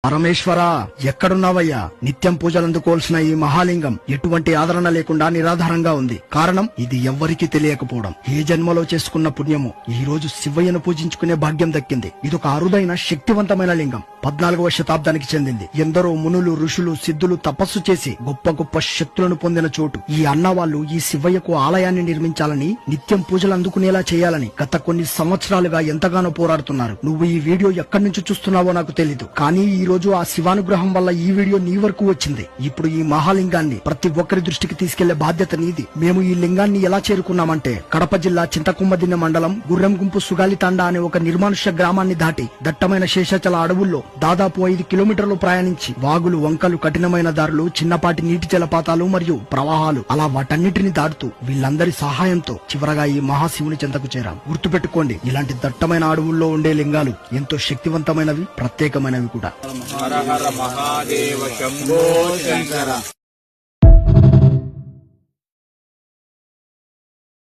పరమేశ్వర, ఎక్కడున్నావయ్యా? నిత్యం పూజలందుకోవాల్సిన ఈ మహాలింగం ఎటువంటి ఆదరణ లేకుండా నిరాధారంగా ఉంది. కారణం ఇది ఎవ్వరికీ తెలియకపోవడం. ఏ జన్మలో చేసుకున్న పుణ్యము ఈ రోజు శివయ్యను పూజించుకునే భాగ్యం దక్కింది. ఇదొక అరుదైన శక్తివంతమైన లింగం. 14వ శతాబ్దానికి చెందింది. ఎందరో మునులు, ఋషులు, సిద్ధులు తపస్సు చేసి గొప్ప గొప్ప శక్తులను పొందిన చోటు. ఈ అన్నవాళ్లు ఈ శివయ్యకు ఆలయాన్ని నిర్మించాలని, నిత్యం పూజలు అందుకునేలా చేయాలని గత కొన్ని సంవత్సరాలుగా ఎంతగానో పోరాడుతున్నారు. నువ్వు ఈ వీడియో ఎక్కడి నుంచి చూస్తున్నావో నాకు తెలీదు, కానీ ఈ రోజు ఆ శివానుగ్రహం వల్ల ఈ వీడియో నీ వరకు వచ్చింది. ఇప్పుడు ఈ మహాలింగాన్ని ప్రతి ఒక్కరి దృష్టికి తీసుకెళ్లే బాధ్యత నీది. మేము ఈ లింగాన్ని ఎలా చేరుకున్నామంటే, కడప జిల్లా చింతకుమ్మదిన్నె మండలం గుర్రంగుంపు సుగాలితాండ అనే ఒక నిర్మానుష్య గ్రామాన్ని దాటి దట్టమైన శేషాచల అడవుల్లో దాదాపు 5 కిలోమీటర్లు ప్రయాణించి వాగులు, వంకలు, కఠినమైన దారులు, చిన్నపాటి నీటి జలపాతాలు మరియు ప్రవాహాలు, అలా వాటన్నిటిని దాటుతూ వీళ్ళందరి సహాయంతో చివరగా ఈ మహాశివుని చెంతకు చేరాం. గుర్తుపెట్టుకోండి, ఇలాంటి దట్టమైన అడవుల్లో ఉండే లింగాలు ఎంతో శక్తివంతమైనవి, ప్రత్యేకమైనవి కూడా. హర హర మహాదేవ శంభో శంకర.